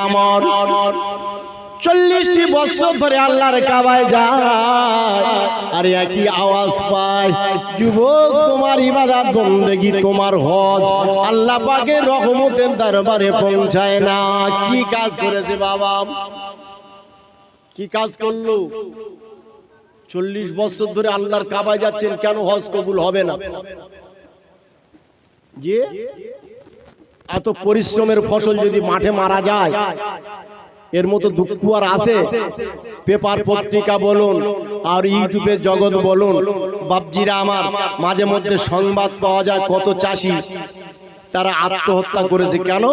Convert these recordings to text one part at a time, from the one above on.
আমার 40টি বছর ধরে আল্লাহর কাবায় যায় আর একই আওয়াজ পায়, যুবক তোমার ইবাদত বন্দেগী তোমার হজ আল্লাহ পাকের রহমতের দরবারে পৌঁছায় না। কি কাজ করেছে বাবা, কি কাজ করলো? 40 বছর ধরে আল্লাহর কাবায় যাচ্ছেন, কেন হজ কবুল হবে না? যে এত পরিশ্রমের ফসল যদি মাঠে মারা যায়, এর মতো দুঃখ আর আছে? পেপার পত্রিকা বলুন আর ইউটিউবের জগৎ বলুন, বাপজিরা আমার, মাঝে মধ্যে সংবাদ পাওয়া যায় কত চাষি তারা আত্মহত্যা করেছে। কেন?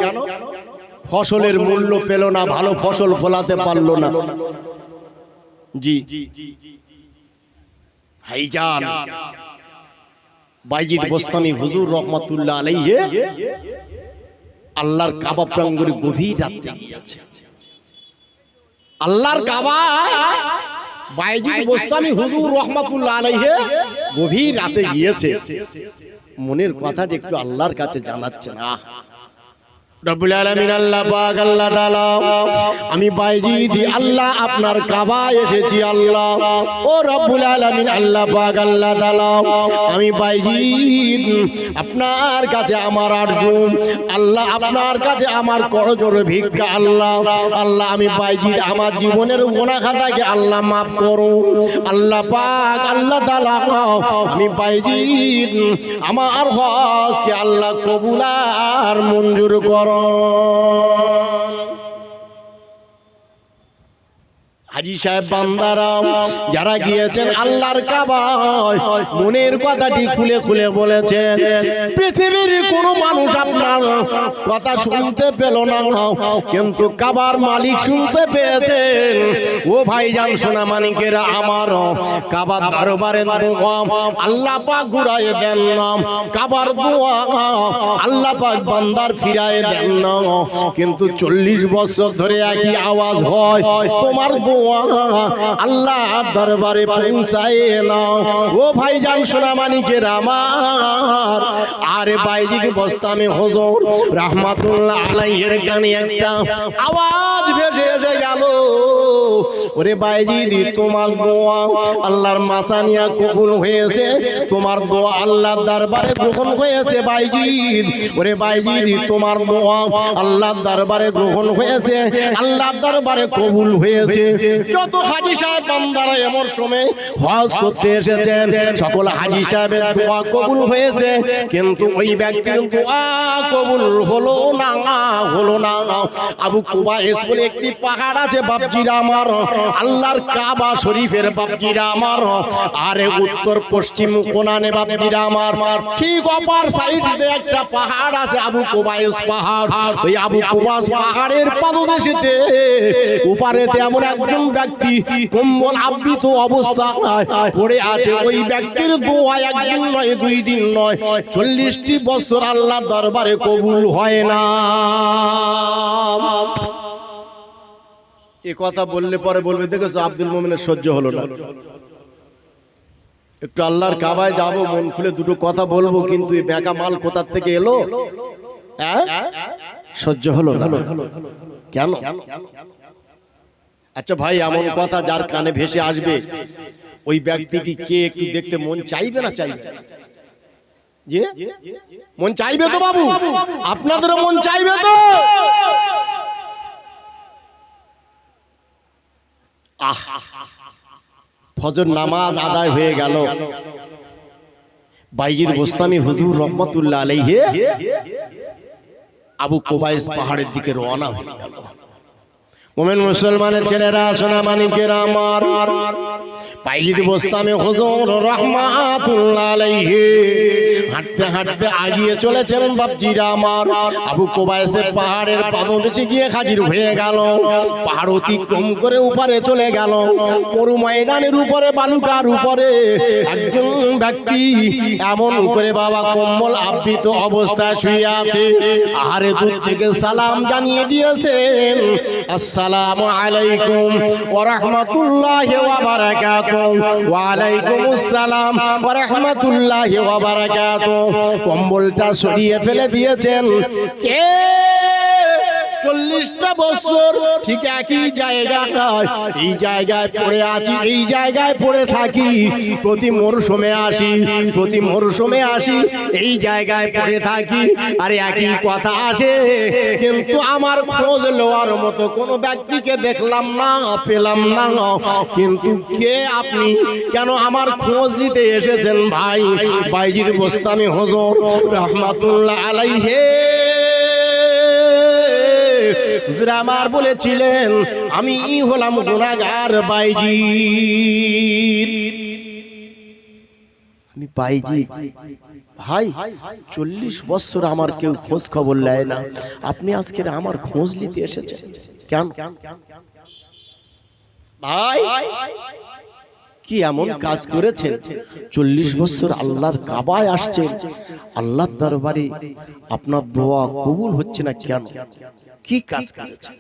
ফসলের মূল্য পেল না, ভালো ফসল ফলাতে পারলো না। জি ভাইজান, বাইজিদ বোস্তামি হুজুর রহমাতুল্লাহ আলাইহি আল্লাহর কাবা প্রাঙ্গণে গভীর রাতে গিয়েছে। আল্লাহর কাবায় বাইজিদ বোস্তামি হুজুর রহমাতুল্লাহ আলাইহি গভীর রাতে গিয়েছে। মনের কথাটা একটু আল্লাহর কাছে জানাচ্ছেন। রব্বুল আলামিন আল্লাহ পাক আল্লাহ তাআলা, আমি বাইজিদ আল্লাহ আপনার কাবায় এসেছি। আল্লাহ ও রব্বুল আলামিন আল্লাহ পাক আল্লাহ তাআলা, আমি বাইজিদ আপনার কাছে আমার আরজু, আল্লাহ আপনার কাছে আমার করজোর ভিক্ষা। আল্লাহ আল্লাহ আমি বাইজিদ আমার জীবনের গুনাহ খাতাকে আল্লাহ মাফ করুন। আল্লাহ পাক আল্লাহ তাআলা, আমি বাইজিদ আমার হজকে আল্লাহ কবুল আর মঞ্জুর করুন। হাজী সাহেব বান্দারা যারা গিয়েছেন আল্লাহর কাবায়, মনের কথাটি খুলে খুলে বলেছেন। পৃথিবীর কোনো মানুষ আপনার কথা শুনতে পেল না, কিন্তু কাবার মালিক শুনতে পেয়েছেন। ও ভাইজান সোনা মানিকেরা আমার, কাবার দরবারে দোয়া আল্লাহ পাক ঘুরায় দেন না, কাবার দোয়া আল্লাহ পাক বান্দার ফিরায় দেন না। কিন্তু 40 বছর ধরে একই আওয়াজ হয়, তোমার দোয়া আল্লাহ দরবারে পৌঁছায় না। ও ভাইজান সোনা মানিকের আমার, আরে বাইজিদ বোস্তামি হুজুর রাহমাতুল্লাহ আলাইহির কানে একটা আওয়াজ ভেসে এসে গেল, ওরে বাইজিদ তোমার দোয়া আল্লাহর মাসানিয়া কবুল হয়েছে, তোমার দোয়া আল্লাহর দরবারে গ্রহণ হয়েছে। বাইজিদ, ওরে বাইজিদ তোমার দোয়া আল্লাহর দরবারে গ্রহণ হয়েছে, আল্লাহর দরবারে কবুল হয়েছে। যত হাজী সাহেব বান্দারা এমন সময় হজ করতে এসেছেন, সকল হাজী সাহেবের দোয়া কবুল হয়েছে, কিন্তু ওই ব্যক্তির দোয়া কবুল হলো না, হলো না। আবু কুবাইস বলে একটি পাহাড় আছে বাপজিরা আমার, আল্লাহর কাবা শরীফের বাপজিরা আমার, আরে উত্তর পশ্চিম কোণানে বাপজিরা আমার, ঠিক অপর সাইডে একটা পাহাড় আছে আবু কুবাইস পাহাড়। ওই আবু কুবাইস পাহাড়ের পাদদেশেতে উপরেতে এমন একজন ব্যক্তি কম্বল আবৃত অবস্থায় পড়ে আছে। ওই ব্যক্তির দোয়া একদিন নয়, 2 দিন নয়, 40টি বছর আল্লাহর দরবারে কবুল হয় না। এ কথা বললে পরে বলবে, দেখেছো আব্দুল মোমিনের সহ্য হলো না, একটু আল্লাহর কাবায় যাবো, মন খুলে দুটো কথা বলবো, কিন্তু এই বেকা মাল কোথা থেকে এলো? সহ্য হলো না। কেন? আচ্ছা ভাই, এমন কথা যার কানে ভেসে আসবে, ওই ব্যক্তিটি কে একটু দেখতে মন চাইবে না? চাইবে? যে মন চাইবে তো বাবু, আপনাদেরও মন চাইবে তো? ফজর নামাজ আদায় হয়ে গেল, বাইজিদ বোস্তামি হুজুর রহমাতুল্লাহ আলাইহি আবু কুবাইস পাহাড়ের দিকে রওনা হয়ে গেল। মোমেন মুসলমানের ছেলেরা সোনা মানিকের আমার, বাইজিদ বোস্তামি হুজুর রহমাতুল্লাহ আলাইহি হাঁটতে হাঁটতে আগিয়ে চলেছেন বাপজিরা আমার। আবু কুবাইসের পাহাড়ের পাদদেশে গিয়ে হাজির হয়ে গেল, পাহাড় অতিক্রম করে উপরে চলে গেল। মরু ময়দানের উপরে বালুকার উপরে একজন ব্যক্তি এমন করে বাবা কম্বল আবৃত অবস্থায় শুয়ে আছে। আরে দূর থেকে সালাম জানিয়ে দিয়েছেন, আসসালামু আলাইকুম ওয়া রাহমাতুল্লাহি ওয়া বারাকাতুহু। ওয়া আলাইকুমুস সালাম ওয়া রাহমাতুল্লাহি ওয়া বারাকাতুহু। কম্বলটা সরিয়ে ফেলে দিয়েছেন। কে 40টা বছর ঠিক একই জায়গায় এই জায়গায় পড়ে আছি, এই জায়গায় পড়ে থাকি, প্রতি মরশুমে আসি এই জায়গায় পড়ে থাকি, আর একই কথা আসে, কিন্তু আমার খোঁজ লওয়ার মতো কোনো ব্যক্তিকে দেখলাম না, পেলাম না। কিন্তু কে আপনি, কেন আমার খোঁজ নিতে এসেছেন? ভাই বাইজিদ বোস্তামি হুজুর রাহমাতুল্লাহ আলাইহি হুজুর আমার বলেছিলেন, আমি হলাম গুনাহগার বাইজিদ, আমি বাইজিদ। ভাই 40 বছর আমার কেউ খোঁজ খবর নেয় না, আপনি আজকে আমার খোঁজ নিতে এসেছেন কেন? ভাই কি এমন কাজ করেছেন? 40 বছর আল্লাহর কাবায় আসছেন, আল্লাহর দরবারে আপনার দোয়া কবুল হচ্ছে না কেন? কি কাজ করেছেন?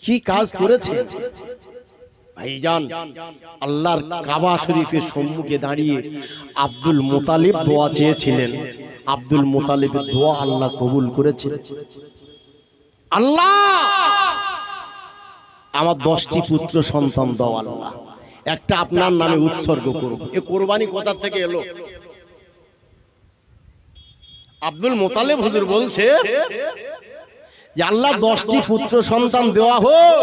কি কাজ করেছেন? ভাইজান, আল্লাহর কাবা শরীফের সম্মুখে দাঁড়িয়ে আব্দুল মুতালিব দোয়া চেয়েছিলেন, আব্দুল মুতালিবের দোয়া আল্লাহ কবুল করেছেন। আল্লাহ আমার 10টি পুত্র সন্তান দাও আল্লাহ, একটা আপনার নামে উৎসর্গ করব। এ কোরবানি কোথা থেকে এলো? আব্দুল মুতালিব হুজুর বলছে যে আল্লাহ 10টি পুত্র সন্তান দেওয়া হোক,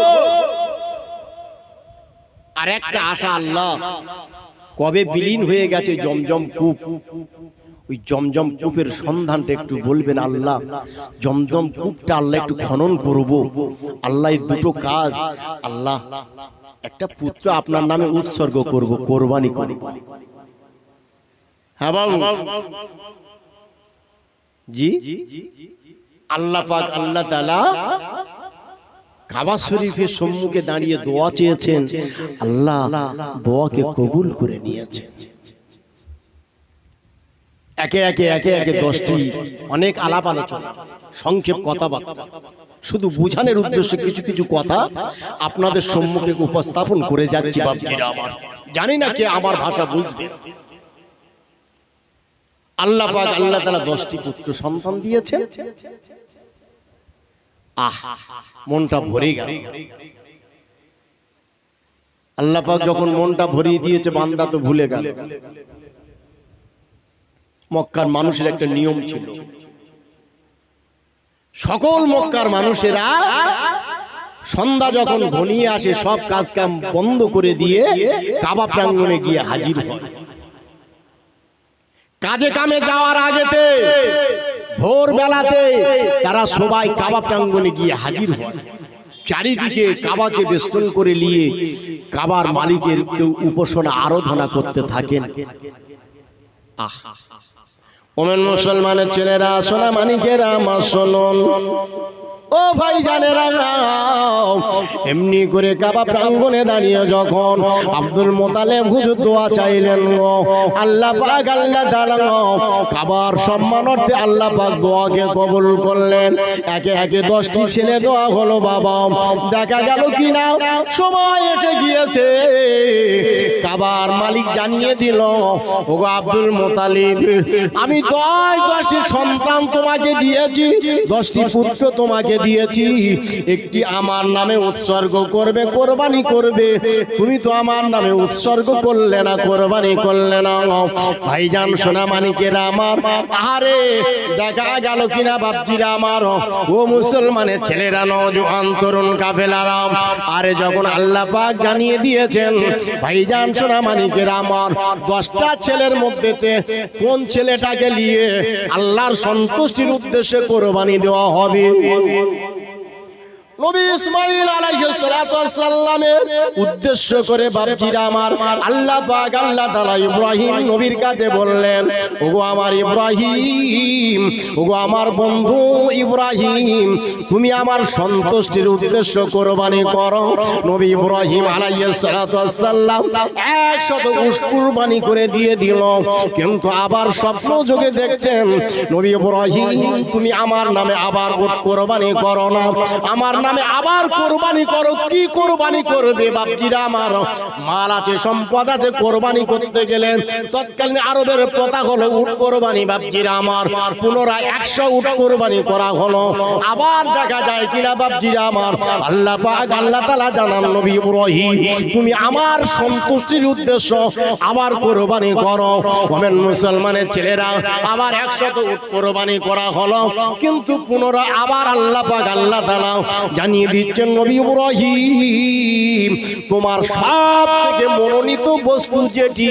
আর একটা আশা, আল্লাহ কবে বিলীন হয়ে গেছে জমজম কূপ, ওই জমজম কূপের সন্ধানটা একটু বলবেন আল্লাহ। জমজম কূপটা আল্লাহ একটু খনন করব আল্লাহ। এই দুটো কাজ আল্লাহ, একটা পুত্র আপনার নামে উৎসর্গ করব, কোরবানি করব। হ্যাঁ বাবু জি, আল্লাহ পাক আল্লাহ তাআলা কাবা শরীফের সম্মুখে দাঁড়িয়ে দোয়া চেয়েছেন, আল্লাহ দোয়াকে কবুল করে নিয়েছেন। একে একে 10টি অনেক আলাপ আলোচনা, সংক্ষেপ কথাবার্তা, শুধু বুঝানোর উদ্দেশ্যে কিছু কিছু কথা আপনাদের সম্মুখে উপস্থাপন করে যাচ্ছি। বাপজিরা আমার, জানি না কে আমার ভাষা বুঝবে। আল্লাহ পাক আল্লাহ তাআলা 10টি পুত্র সন্তান দিয়েছেন। মনটা ভরে গেল। আল্লাহ পাক যখন মনটা ভরিয়ে দিয়েছে, বান্দা তো ভুলে গেল। মক্কার মানুষের একটা নিয়ম ছিল, সকল মক্কার মানুষেরা সন্ধ্যা যখন ঘনিয়ে আসে সব কাজ কাম বন্ধ করে দিয়ে কাবা প্রাঙ্গণে গিয়ে হাজির হয়। কাজে কামে যাওয়ার আগেতে ভোর বেলাতে তারা সবাই কাবা প্রাঙ্গণে গিয়ে হাজির হয়। চারিদিকে কাবাকে বেষ্টন করে নিয়ে কাবার মালিকের কেউ উপাসনা আরাধনা করতে থাকেন। ওমেন মুসলমানের ছেলেরা, সোনা মানিকেরা, মা শুনুন, ও ভাই জানেরা, এমনি করে কাবা প্রাঙ্গণে দাঁড়িয়ে যখন আব্দুল মুতালিব হুজুর দোয়া চাইলেন, আল্লাহ পাক আল্লাহ তাআলা কাবার সম্মানার্থে আল্লাহ পাক দোয়াকে কবুল করলেন। একে একে 10টি ছেলে দোয়া হলো। বাবা দেখা গেল কিনা সময় এসে গিয়েছে, কাবার মালিক জানিয়ে দিল, ওগো আব্দুল মুতালিব, আমি 10টি সন্তান তোমাকে দিয়েছি, 10টি পুত্র তোমাকে দিয়েছি, একটি আমার নামে উৎসর্গ করবে, কোরবানি করবে। তুমি তো আমার নামে উৎসর্গ করলে না, কোরবানি করলে না। ভাইজান সোনা মানিকেরা আমার, আরে দেখা গেল কিনা বাপজিরা আমার, ও মুসলমানের ছেলেরা, নওজোয়ান তরুণ কাফেলারা, আরে যখন আল্লাহ পাক জানিয়ে দিয়েছেন, ভাইজান সোনা মানিকেরা আমার, 10টা ছেলের মধ্যেতে কোন ছেলেটাকে নিয়ে আল্লাহর সন্তুষ্টির উদ্দেশ্যে কোরবানি দেওয়া হবে? নবী ইসমাঈল আলাইহিস সালাতু ওয়াস সালামের উদ্দেশ্য করে বাপজিরা আমার, আল্লাহ পাক আল্লাহ তাআলা ইব্রাহিম নবীর কাছে বললেন, ওগো আমার ইব্রাহিম, ওগো আমার বন্ধু ইব্রাহিম, তুমি আমার সন্তুষ্টির উদ্দেশ্য কোরবানি করো। নবী ইব্রাহিম আলাইহিস সালাতু ওয়াস সালাম 100 উট কুরবানি করে দিয়ে দিল। কিন্তু আবার স্বপ্ন যোগে দেখছেন, নবী ইব্রাহিম তুমি আমার নামে আবার উট কোরবানি করো না, আমার নামে আবার কোরবানি করো। কি কোরবানি করবে বাপজিরা আমার? মাল আছে, সম্পদ আছে, কোরবানি করতে গেলে তৎকালীন আরবের প্রথা হলো উট কোরবানি। বাপজিরা আমার পুনরায় 100 উট কোরবানি করা হলো। আবার দেখা যায় কিনা বাপজিরা আমার, আল্লাহ পাক আল্লাহ তাআলা জানান নবী ইব্রাহিম তুমি আমার সন্তুষ্টির উদ্দেশ্য আবার কোরবানি করো। মোমেন মুসলমানের ছেলেরা আবার 100 উট কোরবানি করা হলো। কিন্তু পুনরায় আবার আল্লাহ পাক আল্লাহ তাআলা জানিয়ে দিচ্ছেন নবী ইব্রাহিম তোমার সব থেকে মনোনীত বস্তু যেটি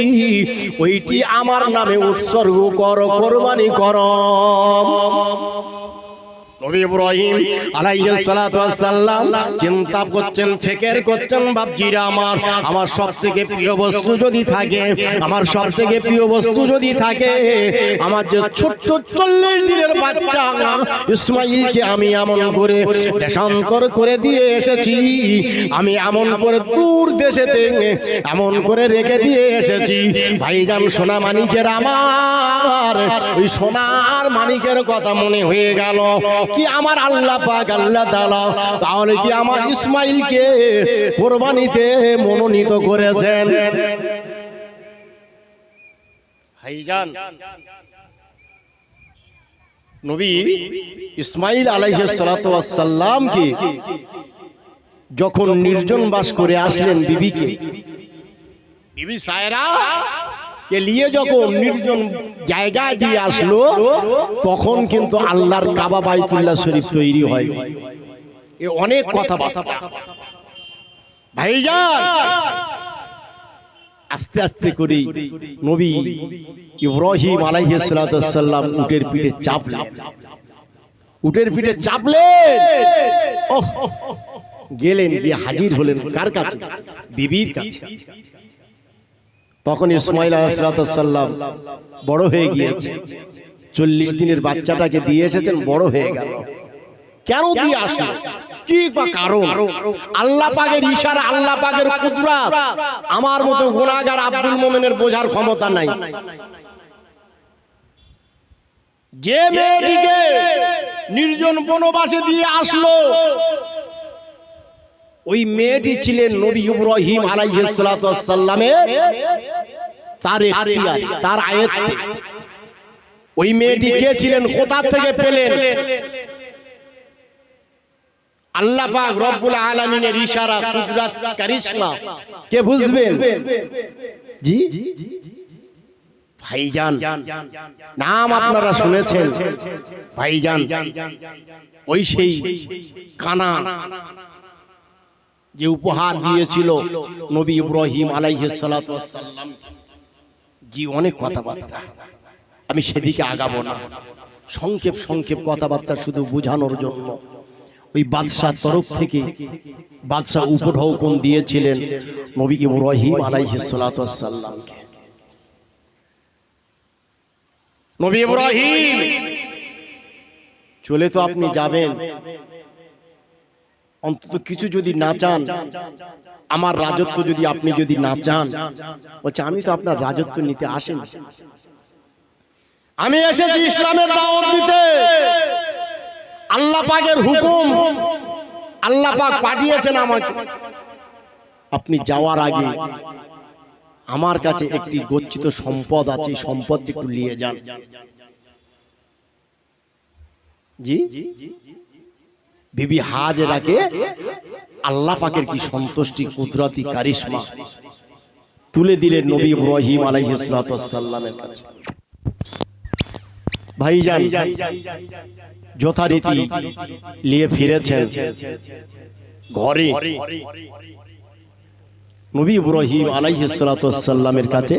ওইটি আমার নামে উৎসর্গ করো, কোরবানি করো। নবী ইব্রাহিম আলাইহিস সালাতু ওয়াস সালাম চিন্তা করছেন, ফিকির করছেন, বাপজিরা আমার সবথেকে প্রিয় বস্তু যদি থাকে, আমার সবথেকে প্রিয় বস্তু যদি থাকে, আমার যে ছোট্ট 40 দিনের বাচ্চা ইসমাইলকে আমি এমন করে দেশান্তর করে দিয়ে এসেছি, আমি এমন করে দূর দেশেতে এমন করে রেখে দিয়ে এসেছি। ভাইজান সোনা মানিকের আমার ওই সোনার মানিকের কথা মনে হয়ে গেল কি আমার আল্লাহ পাক আল্লাহ তাআলা তাহলে কি আমার ইসমাইলকে কোরবানিতে মনোনীত করেছেন। ভাইজান নবী ইসমাইল আলাইহিস সালাতু ওয়াস সালাম কি যখন নির্জন বাস করে আসলেন বিবিকে, বিবি সায়রা কে নিয়ে যখন নির্জন জায়গায় দিয়ে আসলো, তখন কিন্তু আল্লাহর কাবা বাইতুল্লাহ শরীফ তৈরি হয়নি। এ অনেক কথাবার্তা ভাইজান। আস্তে আস্তে করে নবী ইব্রাহিম আলাইহিস সালাতু ওয়াস সালাম উটের পিঠে চাপলেন, উটের পিঠে চাপলেন, ওহ গেলেন, গিয়ে হাজির হলেন কার কাছে? বিবির কাছে। তখন ইসমাইল আলাইহিস সালাম বড় হয়ে গিয়েছে, 40 দিনের বাচ্চাটাকে দিয়ে এসেছেন, বড় হয়ে গেল। কেন দিয়ে আসলো, কি বা কারণ? আল্লাহ পাকের ইশারা, আল্লাহ পাকের কুদরত আমার মতো গুনাহগার আব্দুল মোমেনের বোঝার ক্ষমতা নাই। যে মেয়েটিকে নির্জন বনবাসে দিয়ে আসলো, ওই মেয়েটি ছিলেন নবী ইব্রাহিম আলাইহিস সালাতু ওয়াস সালামের তার ইখতিয়ার, তার আয়াতে। ওই মেয়েটি কে ছিলেন, কোথা থেকে পেলেন? আল্লাহ পাক রব্বুল আলামিনের ইশারা, কুদরত, কারিশমা কে বুঝবেন? জি ভাইজান নাম আপনারা শুনেছেন ভাইজান, ওই সেই কানান যে উপহার দিয়েছিল নবী ইব্রাহিম আলাইহিস সালাতু ওয়াস সালাম। জি অনেক কথাবার্তা, আমি সেদিকে আগাবো না, সংক্ষেপ সংক্ষেপ কথাবার্তা শুধু বোঝানোর জন্য। ওই বাদশার তরফ থেকে বাদশাহ উপঢৌকন দিয়েছিলেন নবী ইব্রাহিম আলাইহিস সালাতু ওয়াস সালামকে। নবী ইব্রাহিম চলে তো আপনি যাবেন, অন্তত কিছু যদি না চান, আমার রাজত্ব যদি আপনি যদি না চান, বলছে আমি তো আপনার রাজত্ব নিতে আসেনি, আমি এসেছি ইসলামের দাওয়াত দিতে। আল্লাহ পাকের হুকুম, আল্লাহ পাক পাঠিয়েছেন আমাকে। আপনি যাওয়ার আগে আমার কাছে একটি গচ্ছিত সম্পদ আছে, সম্পদটি একটু নিয়ে যান। জি বিবি হাজেরাকে আল্লাহ পাকের কি সন্তুষ্টি, কুদরতি, কারিশমা তুলে দিলেন নবী ইব্রাহিম আলাইহিস সালাতু ওয়াস সালামের কাছে। ভাইজান যথারীতি নিয়ে ফিরেছেন ঘরে। নবী ইব্রাহিম আলাইহিস সালাতু ওয়াস সালামের কাছে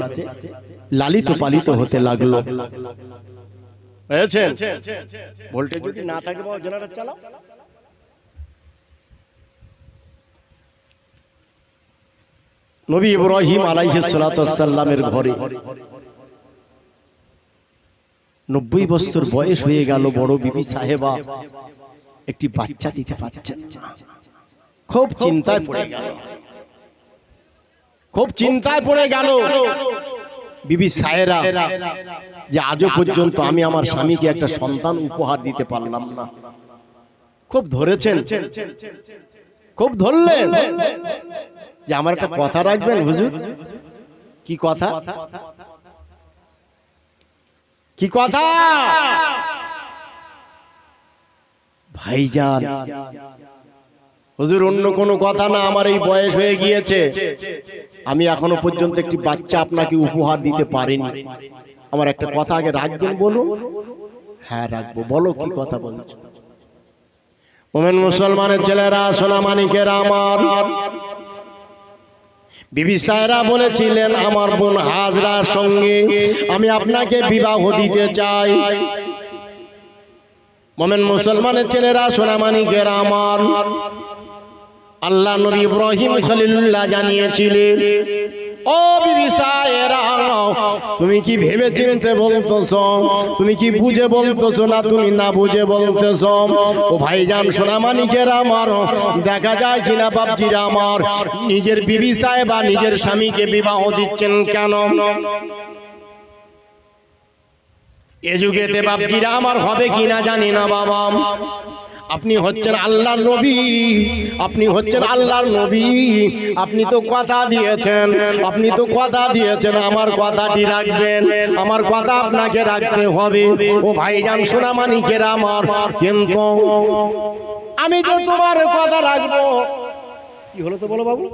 লালিত পালিত হতে লাগলো। হয়েছেন? ভোল্টেজ যদি না থাকে বাবা জেনারেটর চালাও। নবী ইব্রাহিম আলাইহিস সালাতু ওয়াস সালামের ঘরে 90 বছর বয়স হয়ে গেল, বড় বিবি সাহেবা একটি বাচ্চা দিতে পারছেন না। খুব চিন্তায় পড়ে গেল, খুব চিন্তায় পড়ে গেল বিবি সায়রা, যে আজও পর্যন্ত আমি আমার স্বামীকে একটা সন্তান উপহার দিতে পারলাম না। খুব ধরেছেন, খুব ধরলেন যে আমার একটা কথা রাখবেন হুজুর। কি কথা? কি কথা? ভাইজান হুজুর অন্য কোনো কথা না, আমার এই বয়স হয়ে গিয়েছে, আমি এখনো পর্যন্ত একটি বাচ্চা আপনাকে উপহার দিতে পারিনি, আমার একটা কথা আগে রাখবেন বলুন। হ্যাঁ রাখবো, বলো কি কথা বলছো? মোমেন মুসলমানের ছেলেরা, সোনা মানিকেরা আমার, বিবি সায়রা বলেছিলেন আমার বোন হাজরার সঙ্গে আমি আপনাকে বিবাহ দিতে চাই। মোমেন মুসলমানের ছেলেরা, সোনা মানিকেরা আমার, আল্লাহ নবী ইব্রাহিম খলিলুল্লাহ জানিয়েছিলেন, ও বিবি সায়রা তুমি কি ভেবে চিনতে বলতেছো? তুমি কি বুঝে বলতেছো না তুমি না বুঝে বলতেছো? ও ভাইজান সোনা মানিকের আমার, দেখা যায় কিনা বাপজিরা আমার নিজের বিবি সাহেবা নিজের স্বামীকে বিবাহ দিচ্ছেন কেন? এ যুগেতে বাপজিরা আমার হবে কিনা জানি না বাবা, আপনি হচ্ছেন আল্লাহর নবী, আপনি হচ্ছেন আল্লাহর নবী, আপনি তো কথা দিয়েছেন, আপনি তো কথা দিয়েছেন আমার কথাটি রাখবেন, আমার কথা আপনাকে রাখতে হবে। ও ভাইজান সোনা মানিকের আমার, কিন্তু আমি তো তোমার কথা রাখবো। কি হলো তো বলো বাবু?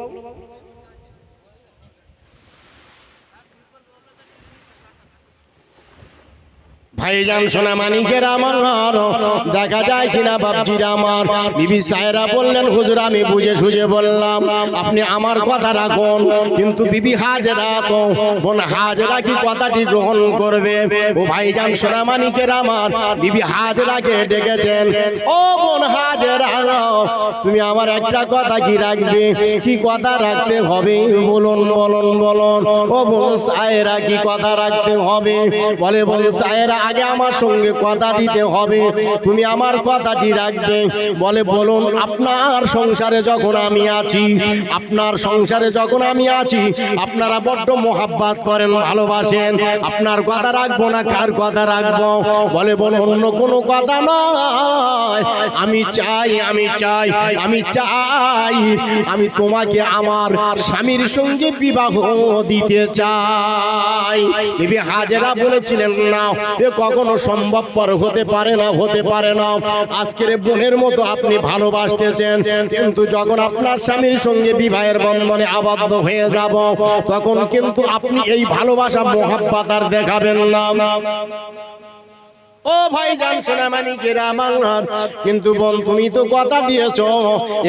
ভাইজান সোনা মানিকের আমার, দেখা যায় কিনা বাপজিরা আমার, বিবি সায়রা বললেন হুজুর আমি বুঝে সুঝে বললাম, আপনি আমার কথা রাখুন। কিন্তু বিবি হাজরা তো বোন হাজরা কি কথাটি গ্রহণ করবে? ও ভাইজান সোনা মানিকের আমার, বিবি হাজরাকে ডেকেছেন, ও বোন হাজরা তুমি আমার একটা কথা কি রাখবে? কি কথা রাখতে হবে বলুন বলুন বলুন। ও বোন সায়রা কি কথা রাখতে হবে? বলে বোন সায়রা আগে আমার সঙ্গে কথা দিতে হবে, তুমি আমার কথাটি রাখবে। বলে বলুন, আপনার সংসারে যখন আমি আছি, আপনার সংসারে যখন আমি আছি আপনারা বড্ড মোহাব্বত করেন, ভালোবাসেন, আপনার কথা রাখবো না কার কথা রাখবো? বলে বলুন অন্য কোনো কথা নয়, আমি চাই আমি চাই আমি চাই আমি তোমাকে আমার স্বামীর সঙ্গে বিবাহ দিতে চাই। বিবি হাজেরা বলেছিলেন না, এ কখনো সম্ভবপর হতে পারে না, হতে পারে না। আজকের বোনের মতো আপনি ভালোবাসতেছেন, কিন্তু যখন আপনার স্বামীর সঙ্গে বিবাহের বন্ধনে আবদ্ধ হয়ে যাব তখন কিন্তু আপনি এই ভালোবাসা মোহাব্বত আর দেখাবেন না। ও ভাইজান সোনা মানিকেরা আমার, কিন্তু বোন তুমি তো কথা দিয়েছো,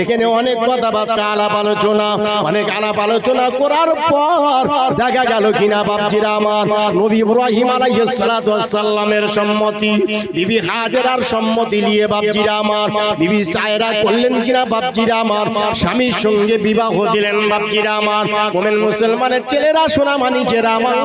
এখানে অনেক কথাবার্তা আলাপ আলোচনা, অনেক আলাপ আলোচনা করার পর দেখা গেল কিনা বাপজিরা আমার নবী ইব্রাহিম আলাইহিস সালাতু ওয়াস সালামের সম্মতি, বিবি হাজেরার সম্মতি নিয়ে বাপজিরা আমার বিবি সায়রা করলেন কিনা বাপজিরা আমার স্বামীর সঙ্গে বিবাহ দিলেন। বাপজিরা আমার মুমিন মুসলমানের ছেলেরা সোনা মানিকেরা আমার,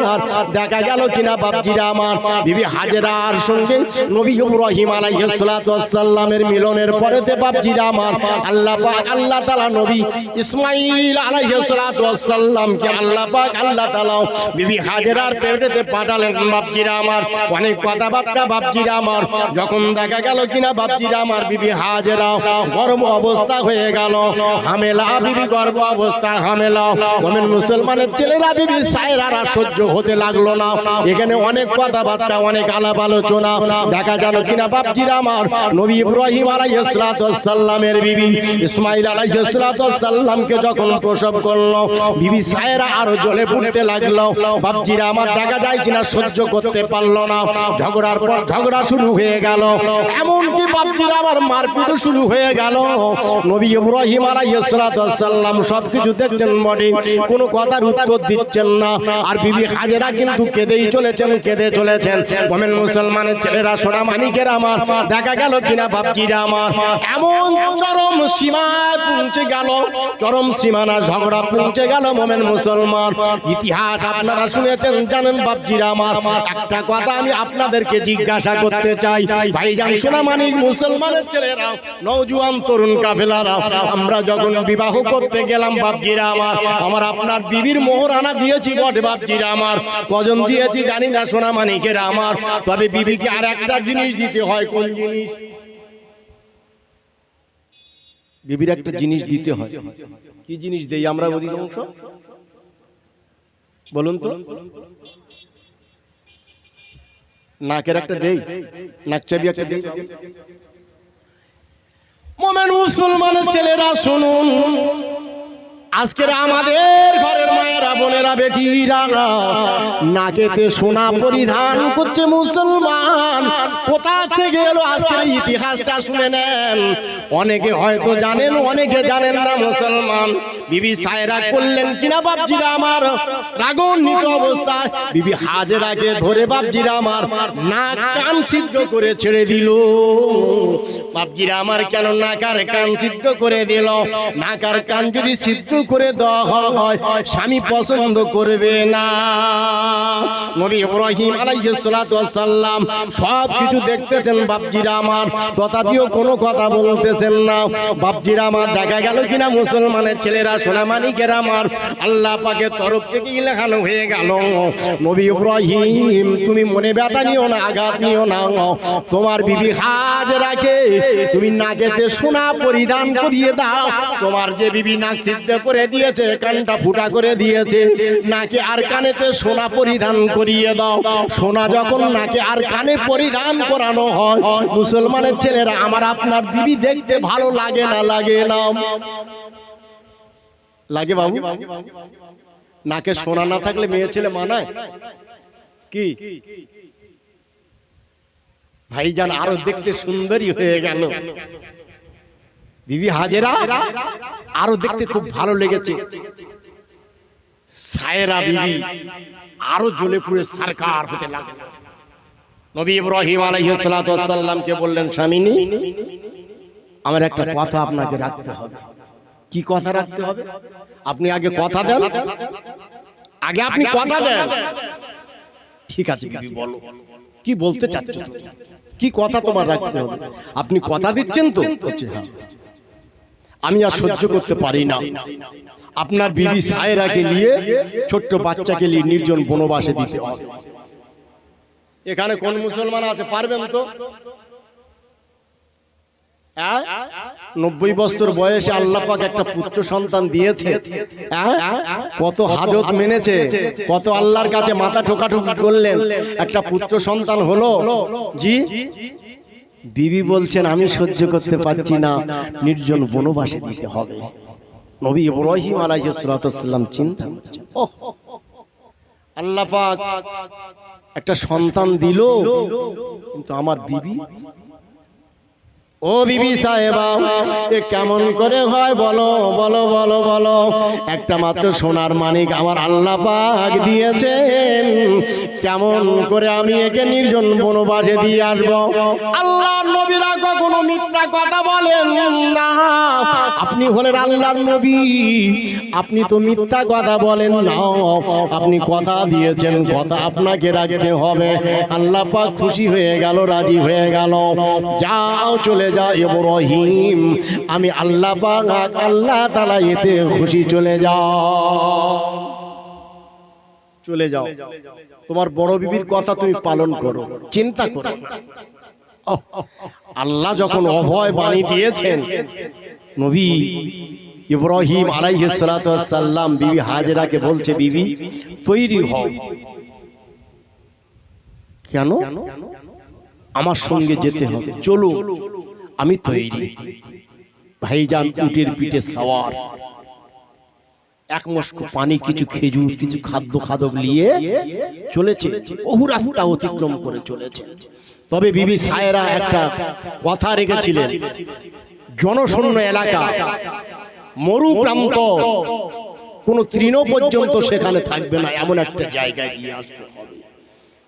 দেখা গেল কিনা বাপজিরা আমার বিবি হাজেরার সঙ্গে নবী ইব্রাহিম আলাইহিস সালাতু ওয়াস সালামের মিলনের পরেতে বাপজিরা আমার আল্লাহ পাক আল্লাহ তাআলা নবী ইসমাঈল আলাইহিস সালাতু ওয়াস সালামকে আল্লাহ পাক আল্লাহ তাআলা বিবি হাজেরার পেটেতে পাঠালেন। বাপজিরা আমার অনেক কথাবার্তা বাপজিরা আমার, যখন দেখা গেল কিনা বাপজিরা আমার বিবি হাজেরা গর্ভ অবস্থা হয়ে গেল, হামেলা বিবি গর্ভ অবস্থা হামেলা। মুমিন মুসলমানের ছেলেরা বিবি সায়রারা সহ্য হতে লাগলো না, এখানে অনেক কথাবার্তা অনেক আলাপ আলোচনা। দেখা গেল কিনা বাপজিরা আমার নবী ইব্রাহিম আলাইহিস সালাতু ওয়াস সালামের বিবি ইসমাঈল আলাইহিস সালাতু ওয়াস সালামকে যখন প্রসব করলো বিবি সায়রা আরো জ্বলে পুড়তে লাগলো। বাপজিরা আমার দেখা যায় কিনা সহ্য করতে পারলো না, ঝগড়ার পর ঝগড়া শুরু হয়ে গেল, এমনকি বাপজিরা আমার মারপিটও শুরু হয়ে গেল। নবী ইব্রাহিম আলাইহিস সালাতু ওয়াস সালাম সবকিছু দেখছেন বটে, কোনো কথার উত্তর দিচ্ছেন না, আর বিবি হাজেরা কিন্তু কেঁদেই চলেছেন কেঁদে চলেছেন। মুমিন মুসলমানের ছেলেরা সোনা মানিকের আমার, দেখা গেল কিনা বাপজিরা আমার এমন চরম সীমায় পৌঁছে গেল, চরম সীমানা ঝগড়া পৌঁছে গেল। মুমিন মুসলমান ইতিহাস আপনারা শুনেছেন জানেন বাপজিরা আমার, একটা কথা আমি আপনাদেরকে জিজ্ঞাসা করতে চাই ভাইজান সোনা মানিক মুসলমানের ছেলেরা নওজোয়ান তরুণ কাফেলারা, আমরা যখন বিবাহ করতে গেলাম বাপজিরা আমার, আমার আপনার বিবির মোহরানা দিয়েছি বটে বাপজিরা আমার, কজন দিয়েছি জানি না সোনা মানিকেরা আমার, তবে বিবিকে আর একটা জিনিস দিতে হয়। কোন জিনিস? বিবির একটা জিনিস দিতে হয়। কি জিনিস দেই আমরা অধিকাংশ? বলুন তো। নাকের একটা দেই, নাক চাবি একটা দেই। মোমেন মুসলমানের ছেলেরা শুনুন, আজকের আমাদের ঘরের মায়েরা, বোনেরা, বেটিরা নাকেতে সোনা পরিধান করছে। মুসলমান কোথা থেকে এলো আজকের ইতিহাসটা শুনে নেন। অনেকে হয়তো জানেন, অনেকে জানেন না। মুসলমান বিবি সায়রা করলেন কিনা বাপজিরা আমার, রাগান্বিত অবস্থায় বিবি হাজেরাকে ধরে বাপজিরা আমার নাক কান সিদ্ধ করে ছেড়ে দিল। বাপজিরা আমার কেন নাক আর কান সিদ্ধ করে দিল? নাক আর কান যদি সিদ্ধ করে দেওয়া হয় স্বামী পছন্দ করবে না। নবী ইব্রাহিম আলাইহিস সালাতু ওয়াস সালাম সব কিছু দেখতেছেন বাপজিরা আমার, তথাপিও কোনো কথা বলতেছেন না। বাপজিরা আমার দেখা গেল কিনা মুসলমানের ছেলেরা, সোনামানিকেরা আমার, আল্লাহ পাকের তরফ থেকে লেখানো হয়ে গেল, নবী ইব্রাহিম তুমি মনে ব্যথা নিও না, আঘাত নিও না। তোমার বিবি হাজেরাকে তুমি নাকেতে সোনা পরিধান করিয়ে দাও। তোমার যে বিবি নাক সিদ্ধ করে দিয়েছে, কানটা ফুটা করে দিয়েছে, নাকে আর কানেতে সোনা পরিধান করিয়ে দাও। সোনা যখন নাকে আর কানে পরিধান করানো হয়, মুসলমানের ছেলেরা আমার, আপনার বিবি দেখতে ভালো লাগে না? লাগে না? লাগে বাবু? নাকে সোনা না থাকলে মেয়ে ছেলে মানায় কি? ভাইজান আরো দেখতে সুন্দরী হয়ে গেল। বিবি হাজেরা আরো দেখতে খুব ভালো লেগেছে। সায়রা বিবি আরো জ্বলে পুড়ে সরকার হতে লাগলো। নবী ইব্রাহিম আলাইহিস সালাতু ওয়াস সালামকে বললেন, স্বামীনি আমার একটা কথা আপনাকে রাখতে হবে। কি কথা রাখতে হবে? আপনি আগে কথা দেন, আগে আপনি কথা দেন। ঠিক আছে বিবি বলো, কি বলতে চাচ্ছ তুমি? কি কথা তোমার রাখতে হবে? আপনি কথা দিচ্ছেন তো? হ্যাঁ। আমি আর সহ্য করতে পারি না আপনার বিবি সায়রাকে নিয়ে, ছোট্ট বাচ্চাকে নিয়ে নির্জন বনবাসে দিতে হবে। এখানে কোন মুসলমান আছে পারবেন তো? 90 বছর বয়সে আল্লাহ পাক একটা পুত্র সন্তান দিয়েছে। কত হাজত মেনেছে, কত আল্লাহর কাছে মাথা ঠোকাঠুকি করলেন, একটা পুত্র সন্তান হলো। জি বিবি বলছেন আমি সহ্য করতে পারছি না, নির্জন বনবাসে দিতে হবে। নবী ইব্রাহিম আলাইহিস সালাতু ওয়াস সালাম চিন্তা করছেন, ওহ আল্লাহ পাক একটা সন্তান দিল, কিন্তু আমার বিবি, ও বিবি সাহেবা এ কেমন করে হয় বলো বলো বলো বলো। একটা মাত্র সোনার মানিক আমার আল্লাহ পাক দিয়েছেন, কেমন করে আমি একে নির্জন বনবাসে দিয়ে আসবো? আল্লাহর নবীরা কখনো মিথ্যা কথা বলেন না। আপনি হলেন আল্লাহর নবী, আপনি তো মিথ্যা কথা বলেন না। আপনি কথা দিয়েছেন, কথা আপনাকে রাখতে হবে। আল্লাহ পাক খুশি হয়ে গেল, রাজি হয়ে গেল। যাও চলে যা ইব্রাহিম, আমি আল্লাহ পাক আল্লাহ তাআলা এতে খুশি। চলে যাও, চলে যাও। তোমার বড় বিবির কথা তুমি পালন করো, চিন্তা করো। আল্লাহ যখন অভয় বাণী দিয়েছেন, নবী ইব্রাহিম আলাইহিস সালাতু ওয়াস সালাম বিবি হাজেরাকে বলছে, বিবি তৈরি হও। কেন? আমার সঙ্গে যেতে হবে, চলো আমি তৈরি। ভাইজান উটের পিঠে সওয়ার, এক মস্ক পানি, কিছু খেজুর, কিছু খাদ্য খাদক নিয়ে চলেছে। বহু রাস্তা অতিক্রম করে চলেছে। তবে বিবি সায়রা একটা কথা রেখেছিলেন, জনশূন্য এলাকা, মরু প্রান্ত, কোন তৃণ পর্যন্ত সেখানে থাকবে না, এমন একটা জায়গায় দিয়ে আসতে হবে।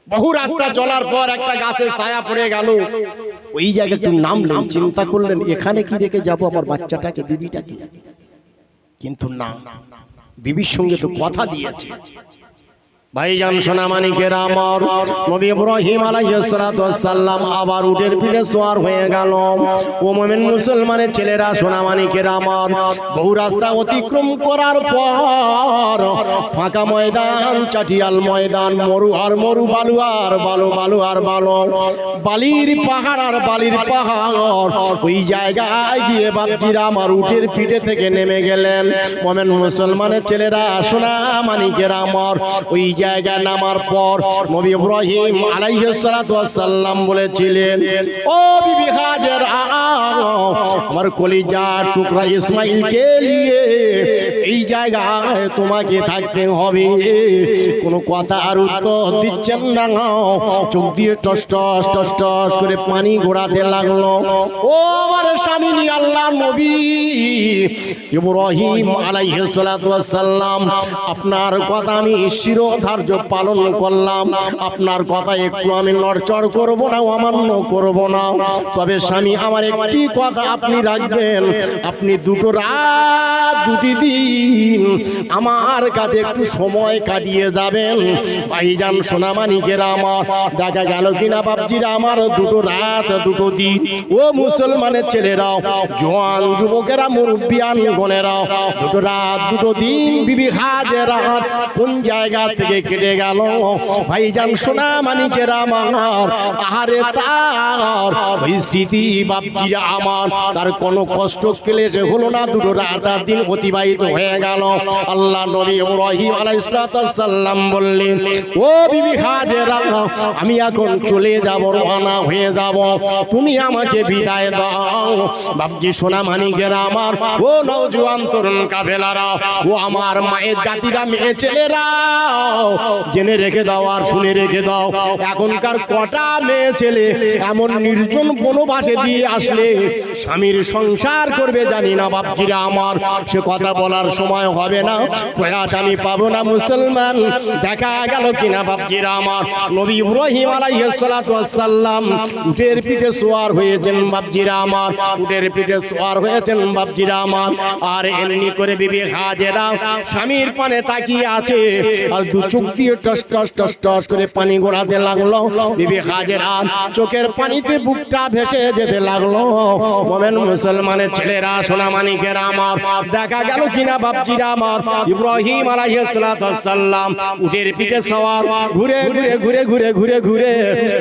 বহু রাস্তা চলার পর একটা গাছের ছায়া পড়ে গেল, ওই জায়গায় একটু নামলেন, চিন্তা করলেন এখানে কি রেখে যাব আমার বাচ্চাটাকে, বিবিটাকে? কিন্তু না, বিবির সঙ্গে তো কথা দিয়েছে। ভাইজান সোনামানিকের আমার নবী ইব্রাহিম আলাইহিস সালাতু ওয়াস সালাম আবার উটের পিঠে সওয়ার হয়ে গেল। ও মুমিন মুসলমানের ছেলেরা সোনামানিকের আমার বহু রাস্তা অতিক্রম করার পর ফাঁকা ময়দান, চাটিয়াল ময়দান, মরু আর মরু, বালু আর বালু, বালু আর বালু, বালির পাহাড় আর বালির পাহাড়, ওই জায়গায় গিয়ে বাপজিরা আমার উটের পিঠে থেকে নেমে গেলেন। মুমিন মুসলমানের ছেলেরা সোনামানিকের আমার ওই জায়গায় নামার পর নবী ইব্রাহিম আলাইহিস সালাতু ওয়াস সালাম বলেছিলেন, ও বিবি হাজেরা, আমার কলিজার টুকরা ইসমাইলকে নিয়ে এই জায়গায় তোমাকে থাকতে হবে। কোনো কথা আর উত্তর দিচ্ছেন না, চোখ দিয়ে টস টস টস টস করে পানি গড়াতে লাগলো। ও আমার স্বামী আল্লাহ নবী ইব্রাহিম আলাইহিস সালাতু ওয়াস সালাম, আপনার কথা আমি শিরোধার্য পালন করলাম, আপনার কথা একটু আমি নড়চড় করব না, অমান্য করব না। তবে স্বামী আমার একটি কথা আপনি রাখবেন, আপনি দুটো রাত দুটি দিন আমার কাছে একটু সময় কাটিয়ে যাবেন। ভাইজান সোনামানিকেরা আমার দেখা গেল কিনা বাপজিরা আমার দুটো রাত দুটো দিন, ও মুসলমানের ছেলেরাও, জওয়ান যুবকেরা, মুরব্বিয়ান গণেরাও, দুটো রাত দুটো দিন বিবি হাজেরা কোন জায়গা থেকে কেটে গেল। ভাইজান সোনামানিকেরা আমার আহারে তার স্থিতি বাপজিরা আমার, তার কোনো কষ্ট ক্লেশ হলো না, দুটো রাত আর দিন অতিবাহিত হয়ে গেল। আল্লাহ নবী ইব্রাহিম আলাইহিস সালাম বললেন, ও বিবি হাজেরা, আমি এখন চলে যাব, রওনা হয়ে যাব, তুমি আমাকে বিদায় দাও। বাপজি সোনামানিকেরা আমার, ও নওজোয়ান তরুণ কাফেলারা, ও আমার মায়ের জাতিরা, মেয়ে ছেলেরা, জেনে রেখে দাও আর শুনে রেখে দাও, এখনকার কটা মেয়ে ছেলে এমন নির্জন বনবাসে দিয়ে আসলে স্বামীর সংসার করবে জানি না বাপজিরা আমার, সে কথা বলার সময় হবে না, প্রয়াস আমি পাবো না। মুসলমান দেখা গেল কিনা বাপজিরা আমার নবী ইব্রাহিম আলাইহিস সালাতু ওয়াস সালাম উটের পিঠে সওয়ার হয়েছেন বাপজিরা আমার, উটের পিঠে সওয়ার হয়েছেন বাপজিরা আমার। আর এমনি করে বিবি হাজেরা স্বামীর পানে তাকিয়ে আছে, আর দু চোখ দিয়ে টস টস টস টস করে পানি গড়াতে লাগলো। বিবি হাজেরা চোখের পানিতে বুকটা ভেসে যেতে লাগলো। মুমিন মুসলমানের ছেলেরা সোনামানিকেরা আমার দেখা গেল কিনা বাপজিরা আমার ইব্রাহিম আলাইহিস সালাতু ওয়াস সালাম উটের পিঠে সওয়ার, ঘুরে ঘুরে ঘুরে ঘুরে ঘুরে ঘুরে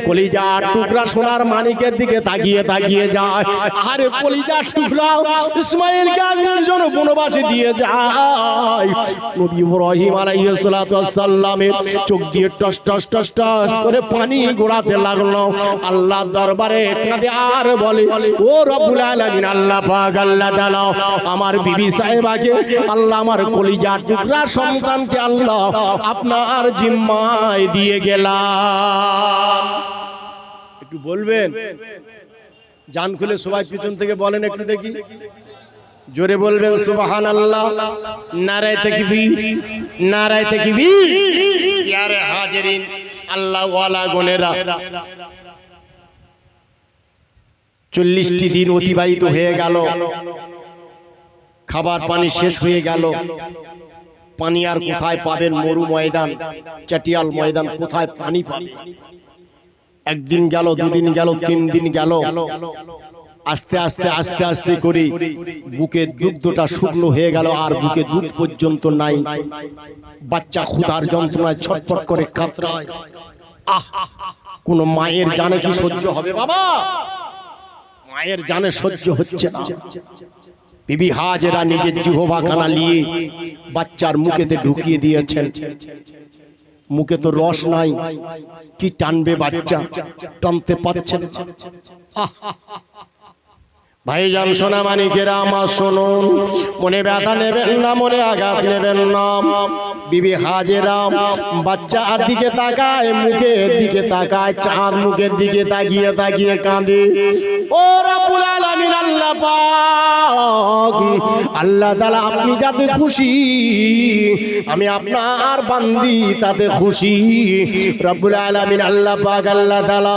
কলিজার টুকরা সোনার মানিকের দিকে তাকিয়ে তাকিয়ে যায়। আরে কলিজার টুকরা ইসমাইলকে আজকের জন্য বনবাসে দিয়ে যায়। নবী ইব্রাহিম আলাইহিস সালাতু ওয়াস সালামের চোখ দিয়ে টস টস টস টস করে পানি গড়াতে লাগলো। আল্লাহ দরবারে কাঁদে আর বলে, ও রব্বুল আলামিন, আল্লাহ পাক, আল্লাহ তাআলা, আমার বিবি সাহেবাকে আল্লাহ, আমার কলিজার টুকরা সন্তানকে আল্লাহ আপনার জিম্মায় দিয়ে গেলাম। একটু বলবেন, জান খুলে সবাই পিছন থেকে বলেন একটু দেখি, জোরে বলবেন সুবহানাল্লাহ, নারায়ে তাকবীর, নারায়ে তাকবীর। ইয়ারে হাজিরিন, আল্লাহ ওয়ালা গনেরা, 40টি দিন অতিবাহিত হয়ে গেল, খাবার পানি শেষ হয়ে গেল, পানি আর কোথায় পাবেন? মরু ময়দান, চাটিয়াল ময়দান, কোথায় পানি পাবে? একদিন গেল, দুদিন গেল, 3 দিন গেল, আস্তে আস্তে আস্তে আস্তে করে বুকের দুধটা শুকনো হয়ে গেল, আর বুকে দুধ পর্যন্ত নাই। বাচ্চা ক্ষুধার যন্ত্রণায় ছটফট করে কাতরায়। আহ, কোন মায়ের জানে কি সহ্য হবে বাবা? মায়ের জানে সহ্য হচ্ছে না। বিবি হাজেরা নিজের জিহ্বাখানা নিয়ে বাচ্চার মুখেতে ঢুকিয়ে দিয়েছেন। মুখে তো রস নাই, কি টানবে বাচ্চা? টানতে পারছেন না। ভাইজান সোনামানিকেরা আমার শুনুন, মনে ব্যথা নেবেন না, মনে আঘাত নেবেন না। বিবি হাজেরা বাচ্চার দিকে তাকায়, মুখের দিকে তাকায়, চাঁদ মুখের দিকে তাকিয়ে তাকিয়ে কাঁদে। ও রব্বুল আলামিন, আল্লাহ পাক, আল্লাহ তাআলা, আপনি যাতে খুশি, আমি আপনার বান্দি তাতে খুশি। রব্বুল আলামিন, আল্লাহ পাক, আল্লাহ তাআলা,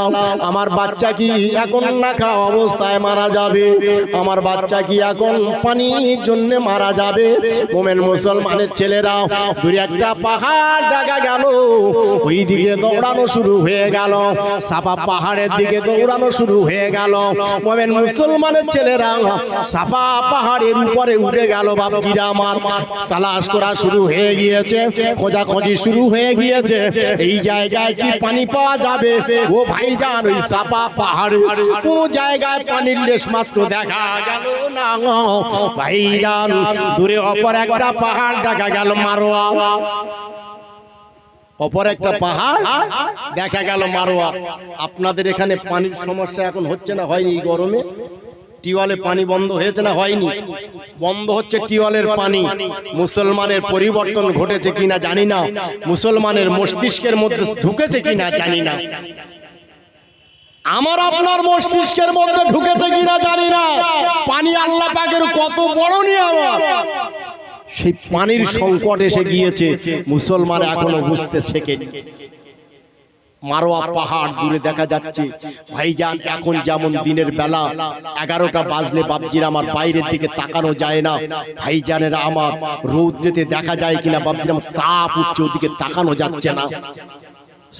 আমার বাচ্চা কি এখন না খাওয়া অবস্থায় মারা যাবে? আমার বাচ্চা কি এখন পানির জন্য মারা যাবে? মুমিন মুসলমানের ছেলেরা দূরে একটা পাহাড় দেখা গেল, ওই দিকে দৌড়ানো শুরু হয়ে গেল, সাফা পাহাড়ের দিকে দৌড়ানো শুরু হয়ে গেল। মোমেন মুসলমানের ছেলেরা সাফা পাহাড়ের উপরে উঠে গেল। বাপজিরা আমার তালাশ করা শুরু হয়ে গিয়েছে, খোঁজাখুঁজি শুরু হয়ে গিয়েছে, এই জায়গায় কি পানি পাওয়া যাবে। ও ভাইজান, ওই সাফা পাহাড়ে কোন জায়গায় পানির লেশ মাত্র দেখা গেল না। ভাইজান, দূরে অপর একটা পাহাড় দেখা গেল, মারোয়া। অপর একটা পাহাড় দেখা গেল, মারোয়া। আপনাদের এখানে পানির সমস্যা এখন হচ্ছে না হয়নি? এই গরমে টিউবওয়েলে পানি বন্ধ হয়েছে না হয়নি? বন্ধ হচ্ছে টিউবওয়েলের পানি। মুসলমানের পরিবর্তন ঘটেছে কিনা জানি না, মুসলমানের মস্তিষ্কের মধ্যে ঢুকেছে কিনা জানি না, আমার আপনার মস্তিষ্কের মধ্যে ঢুকেছে কিনা জানি না। পানি আল্লাহ পাকের কত বড় নিয়ামত, সেই পানির সংকট এসে গিয়েছে, মুসলমান এখনো বুঝতে শেখেনি। মারোয়া পাহাড় দূরে দেখা যাচ্ছে। ভাইজান, এখন যেমন দিনের বেলা 11টা বাজলে বাপজিরা আমার বাইরের দিকে তাকানো যায় না। ভাইজানেরা আমার, রৌদ্রেতে দেখা যায় কিনা বাপজিরা আমার, তাপ উঠছে, ওদিকে তাকানো যাচ্ছে না।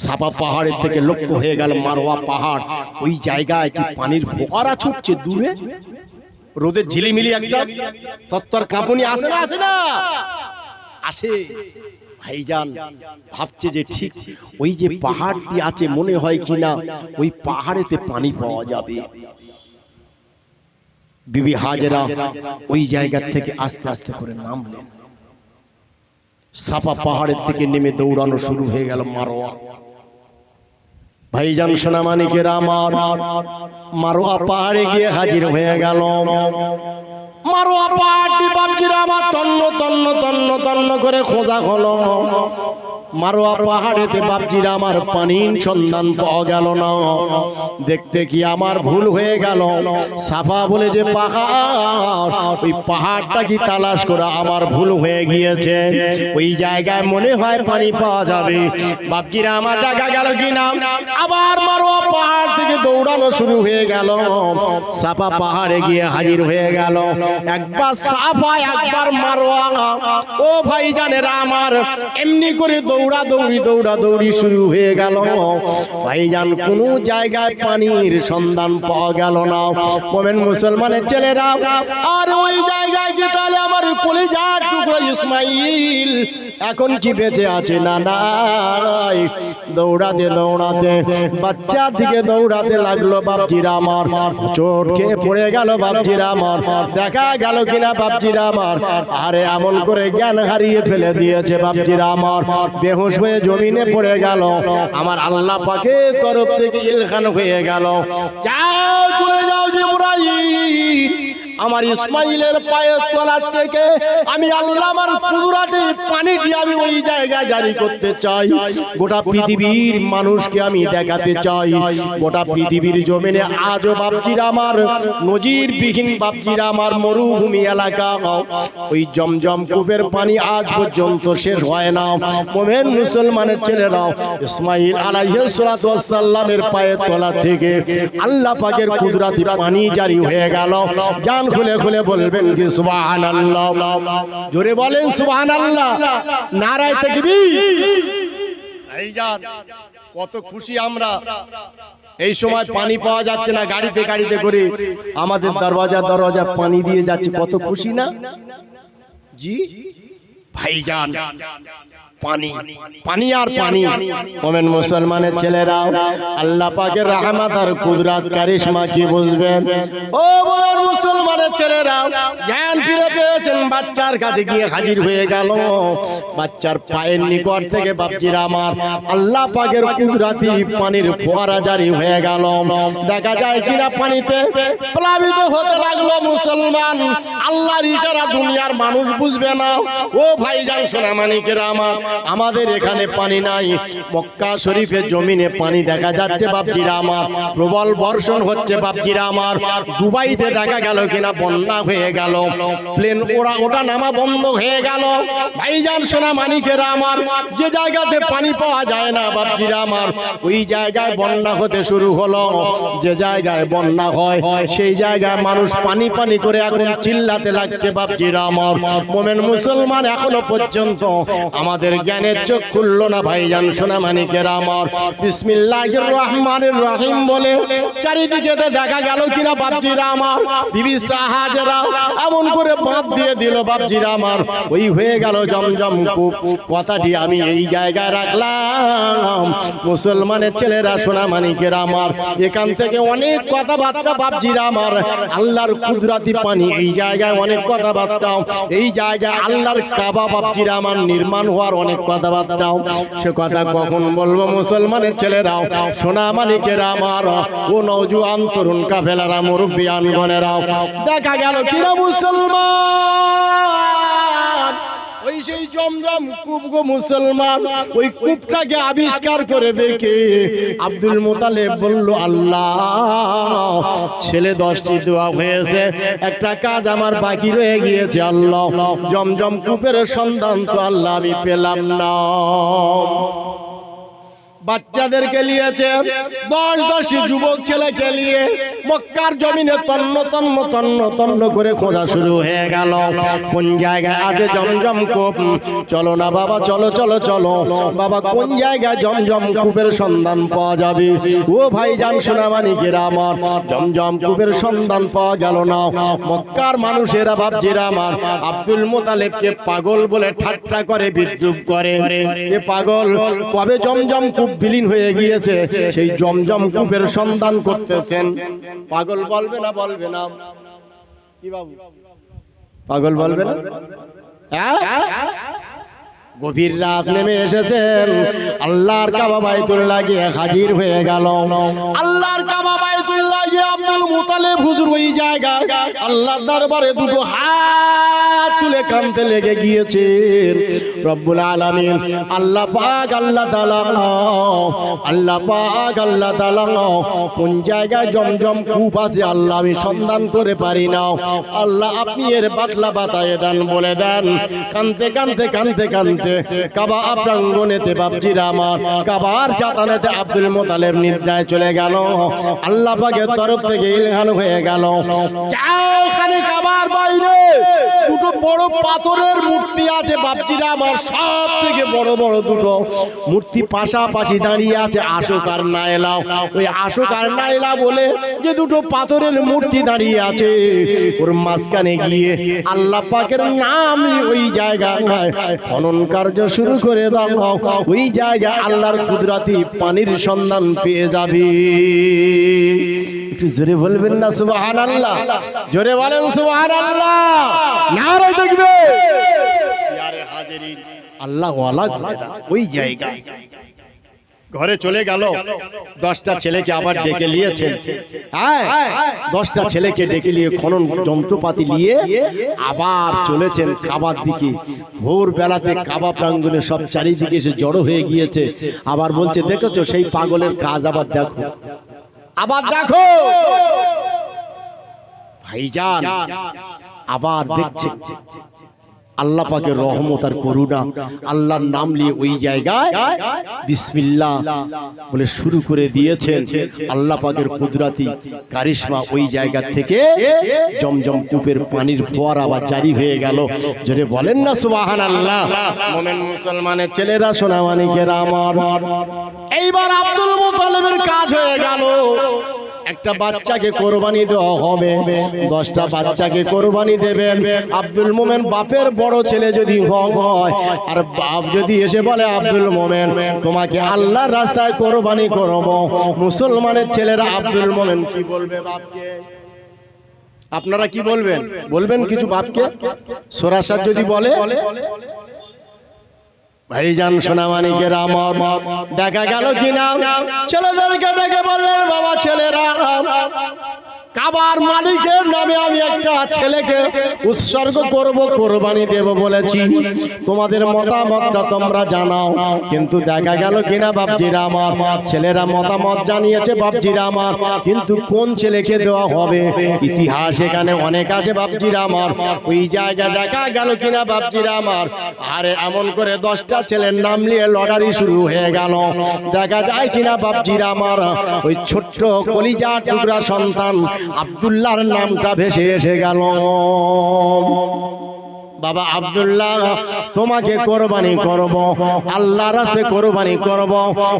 সাফা পাহাড়ের থেকে লক্ষ্য হয়ে গেল মারোয়া পাহাড়। ওই জায়গায় কি পানির ফোয়ারা ছুটছে দূরে, রোদের ঝিলিমিলি একটা তত্তর কাঁপুনি আসে না? আসে না? আসে। ভাইজান ভাবছে যে ঠিক ওই যে পাহাড়টি আছে, মনে হয় কিনা ওই পাহাড়েতে পানি পাওয়া যাবে। বিবি হাজেরা ওই জায়গা থেকে আস্তে আস্তে করে নামলেন। সাফা পাহাড়ের থেকে নেমে দৌড়ানো শুরু হয়ে গেল মারোয়া। ভাইজান সোনামানিকের আমার, মারোয়া পাহাড়ে গিয়ে হাজির হয়ে গেল। মারোয়া পাহাড়টি বাপজিরা আমার তন্ন তন্ন তন্ন তন্ন করে খোঁজা হলো। মারোয়া পাহাড়েতে বাপজিরা আমার পানির সন্ধান পাওয়া গেল না। দেখতে কি আমার ভুল হয়ে গেল, সাফা বলে যে পাহাড়, ওই পাহাড়টা কি তালাশ করা আমার ভুল হয়ে গিয়েছে। ওই জায়গায় মনে হয় পানি পাওয়া যাবে। বাপজিরা আমার দেখা গেল কিনা, আবার মারোয়া পাহাড় থেকে দৌড়ানো শুরু হয়ে গেল। সাফা পাহাড়ে গিয়ে হাজির হয়ে গেল। একবার সাফা, একবার মারোয়া। ও ভাইজানেরা আমার, এমনি করে দৌড়াদৌড়ি শুরু হয়ে গেল। ভাইজান, কোন জায়গায় পানির সন্ধান পাওয়া গেল না। মোমেন মুসলমানের ছেলেরা, আর ওই জায়গায় কি তাহলে আমার কলিজার টুকরা ইসমাইল এখন কি বেঁচে আছে না নাই? দৌড়াতে দৌড়াতে বাচ্চা দিকে দৌড়াতে লাগলো বাপজিরা আমার। চোট খেয়ে পড়ে গেল বাপজিরা আমার। দেখা গেল কিনা বাপজিরা আমার, আরে এমন করে জ্ঞান হারিয়ে ফেলে দিয়েছে বাপজিরা আমার, বেহুশ হয়ে জমিনে পড়ে গেল। আমার আল্লাহ পাকের তরফ থেকে ইলখান হয়ে গেল, যাও চলে যাও জিবরাইল, আমার ইসমাইলের পায়ের তলার থেকে আমি আল্লাহ আমার কুদরতে পানিটি আমি ওই জায়গায় জারি করতে চাই। গোটা পৃথিবীর মানুষকে আমি দেখাতে চাই, গোটা পৃথিবীর জমিনে আজও বাপজিরা আমার নজিরবিহীন বাপজিরা আমার মরুভূমি এলাকা, ওই জমজম কূপের পানি আজ পর্যন্ত শেষ হয় না। মোমেন মুসলমানের ছেলেরাও ইসমাইল আলাইহিস সালাতু ওয়াস সালামের পায়ের তলা থেকে আল্লাহ পাকের কুদরতি পানি জারি হয়ে গেল। জান খুলে খুলে বলবেন কি সুবহানাল্লাহ, জোরে বলেন সুবহানাল্লাহ, নারায়ে তাকবীর। ভাইজান, কত খুশি আমরা। এই সময় পানি পাওয়া যাচ্ছে না, গাড়িতে গাড়িতে করে আমাদের দরওয়াজা পানি দিয়ে যাচ্ছে, কত খুশি না জি ভাইজান। পানি পানি আর পানি। মোমেন মুসলমানের ছেলেরা আল্লাহ পাকের রহমত আর কুদরত কারিশমা কি বুঝবেন? ও মোমেন মুসলমানের ছেলেরা, জ্ঞান ফিরে পেয়েছেন, বাচ্চার কাছে গিয়ে হাজির হয়ে গেল। বাচ্চার পায়ের নিকট থেকে বাপজিরা আমার আল্লাহ পাকের কুদরতি পানির ফোয়ারা জারি হয়ে গেল। দেখা যায় কিনা পানিতে প্লাবিত হতে লাগলো মুসলমান। আল্লাহর ইশারা দুনিয়ার মানুষ বুঝবে না। ও ভাইজান সোনামানিকেরা আমার, আমাদের এখানে পানি নাই, মক্কা শরীফের জমিনে পানি দেখা যাচ্ছে বাপজিরা আমার, প্রবল বর্ষণ হচ্ছে বাপজিরা আমার। দুবাইতে দেখা গেল কিনা বন্যা হয়ে গেল, প্লেন ওটা নামা বন্ধ হয়ে গেল। ভাইজান সোনা মানিকেরা আমার, যে জায়গাতে পানি পাওয়া যায় না বাপজিরা আমার, ওই জায়গায় বন্যা হতে শুরু হলো। যে জায়গায় বন্যা হয় সেই জায়গায় মানুষ পানি পানি করে এখন চিল্লাতে লাগছে বাপজিরা আমার। মোমেন মুসলমান এখনো পর্যন্ত আমাদের জ্ঞানের চোখ খুললো না ভাইজান সোনা মানিকেরা আমার। বিসমিল্লাহির রহমানির রহিম বলে চারিদিকে দেখা গেল কিনা বাপজিরা আমার, বিবি সাহাজেরা এমন করে বাঁধ দিয়ে দিল বাপজিরা আমার, ওই হয়ে গেল জমজম কূপ। কথাটি আমি এই জায়গায় রাখলাম মুসলমানের ছেলেরা সোনা মানিকেরা আমার, এখান থেকে অনেক কথাবার্তা বাপজিরা আমার। আল্লাহর কুদরতি পানি এই জায়গায় অনেক কথাবার্তা, এই জায়গায় আল্লাহর কাবা বাপজিরা আমার নির্মাণ হওয়ার অনেক কথাবার্তা। সে কথা কখন বলবো মুসলমানের ছেলেরাও সোনা মানিকেরা আমার, ও নওজোয়ান তরুণ কাফেলারা মুরব্বিয়ান গণেরাও, দেখা গেল কিনা মুসলমান ওই সেই জমজম কূপ গো মুসলমান, ওই কূপটাকে আবিষ্কার করে দেখে আব্দুল মুতালেব বলল, আল্লাহ ছেলে 10টি দোয়া হয়েছে, একটা কাজ আমার বাকি রয়ে গিয়েছে আল্লাহ, জমজম কূপের সন্ধান তো আল্লাহ আমি পেলাম না। বাচ্চাদেরকে নিয়েছে 10 যুবক ছেলেকে নিয়ে মক্কার জমিনে তন্ন তন্ন তন্ন তন্ন করে খোঁজা শুরু হয়ে গেল, কোন জায়গায় আছে জমজম কূপ। চলো না বাবা, চলো চলো চলো বাবা, কোন জায়গায় জমজম কূপের সন্ধান পাওয়া যাবে। ও ভাইজান সোনা মানিকেরা আমার, জমজম কূপের সন্ধান পাওয়া গেল না। মক্কার মানুষেরা ভাবছিরা আমার আব্দুল মুতালেবকে পাগল বলে ঠাট্টা করে, বিদ্রুপ করে, এ পাগল, কবে জমজম কূপ বিলীন হয়ে গিয়েছে সেই জমজম কূপের সন্ধান করতেছেন। পাগল বলবে না, বলবে না কি বাবু, পাগল বলবে না? গভীর রাত নেমে এসেছেন, আল্লাহর কাবা বাইতুল্লাহ গিয়ে হাজির হয়ে গেল। আল্লাহর কাবা বাইতুল্লাহ গিয়ে আব্দুল মুতালেব হুজুর ওই জায়গায় আল্লাহর দরবারে দুটো হাত তুলে কাঁদতে লেগে গিয়েছেন। রব্বুল আলামিন আল্লাহ পাক আল্লাহ তাআলা, আল্লাহ পাক আল্লাহ তাআলা কোন জায়গায় জমজম কূপ আছে আল্লাহ আমি সন্ধান করে পারি না, আল্লাহ আপনি এর বাতলা বাতায়ে দেন, বলে দেন। কাঁদতে কাঁদতে কাঁদতে কাঁদতে কাবা প্রাঙ্গণেতে বাপজিরা আমার, কাবার চাতানেতে আব্দুল মুতালেব নিদ্রায় চলে গেল। আল্লাহ পাকের তরফ থেকে ইলহাম হয়ে গেল, ওখানে কাবার বাইরে দুটো বড় পাথরের মূর্তি আছে বাপজিরা আমার, সব থেকে বড় বড় দুটো মূর্তি পাশাপাশি দাঁড়িয়ে আছে, আশোক আর নাইলা। ওই আশোক আর নাইলা বলে যে দুটো পাথরের মূর্তি দাঁড়িয়ে আছে, ওর মাঝখানে গিয়ে আল্লাহ পাকের নাম ওই জায়গায় খনন কার্য শুরু করে দাও, ওই জায়গায় আল্লাহর কুদরতি পানির সন্ধান পেয়ে যাবে। একটু জোরে বলবেন না সুবহানাল্লাহ? জোরে বলেন সুবহানাল্লাহ, নারে দেখবে ইয়ারে হাজিরিন। আল্লাহ ওয়ালা ওই জায়গায় ঘরে চলে গেল, 10টা ছেলেকে আবার ডেকে নিয়েছেন। হ্যাঁ, 10টা ছেলেকে ডেকে নিয়ে খনন যন্ত্রপাতি নিয়ে আবার চলেছেন কাবার দিকে। ভোর বেলাতে কাবা প্রাঙ্গণে সব চারিদিকে এসে জড়ো হয়ে গিয়েছে। আবার বলছে, দেখেছো সেই পাগলের কাজ, আবার দেখো, আবার দেখো। ভাইজান আবার দেখছে আল্লাহ পাকের রহমত আর করুণা। আল্লাহর নাম নিয়ে ওই জায়গায় বিসমিল্লাহ বলে শুরু করে দিয়েছেন। আল্লাহ পাকের কুদরতি কারিশমা ওই জায়গা থেকে জমজম কূপের পানির ফোয়ারা আবার জারি হয়ে গেল। জোরে বলেন না সুবহানাল্লাহ। মুমিন মুসলমানের ছেলেরা সোনা মানিকেরা আমার, এইবার আব্দুল মুতালিবের কাজ হয়ে গেল। একটা বাচ্চাকে কোরবানি দেওয়া হবে, 10টা বাচ্চাকে কোরবানি দেবেন। আব্দুল মোমেন বাপের বড় ছেলে যদি হয়, আর বাপ যদি এসে বলে আব্দুল মোমেন তোমাকে আল্লাহর রাস্তায় কোরবানি করব, মুসলমানের ছেলেরা আব্দুল মোমেন কি বলবে বাপকে? আপনারা কি বলবেন? বলবেন কিছু বাপকে? সরাসর যদি বলে, ভাইজান সোনা মানিকেরা আমার, দেখা গেল কিনা ছেলেদেরকে ডেকে বললেন, বাবা ছেলেরা কাবার মালিকের নামে আমি একটা ছেলেকে উৎসর্গ করব, কোরবানি দেব বলেছি। তোমাদের মতামতটা তোমরা জানাও। কিন্তু দেখা গেল কিনা বাপজিরা আমার, ছেলেরা মতামত জানিয়েছে বাপজিরা আমার, কিন্তু কোন ছেলেকে দেওয়া হবে ইতিহাস এখানে অনেক আছে বাপজিরা আমার। ওই জায়গায় দেখা গেল কিনা বাপজিরা আমার, আরে এমন করে 10টা ছেলের নাম নিয়ে লটারি শুরু হয়ে গেল। দেখা যায় কিনা বাপজিরা আমার, ওই ছোট্ট কলিজা টুকরা সন্তান আব্দুল্লাহর নামটা ভেসে এসে গেল। বাবা আব্দুল্লাহ, তোমাকে কোরবানি করব, আল্লাহর রাস্তায় কোরবানি করব,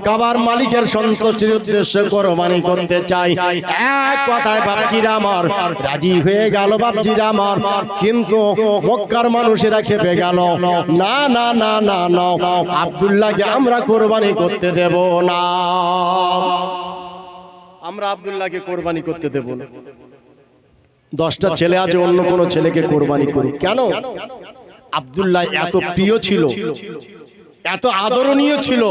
কাবার মালিকের সন্তুষ্টির উদ্দেশ্যে কোরবানি করতে চাই। এক কথায় বাপজিরা আমার রাজি হয়ে গেল বাপজিরা আমার। কিন্তু মক্কার মানুষেরা খেপে গেল, না না না না না, আব্দুল্লাহকে আমরা কোরবানি করতে দেব না, আমরা আব্দুল্লাহকে কোরবানি করতে দেব না। 10টা ছেলে আছে, অন্য কোনো ছেলেকে কোরবানি করুক। কেন? আব্দুল্লাহ এত প্রিয় ছিল, এত আদরণীয় ছিল,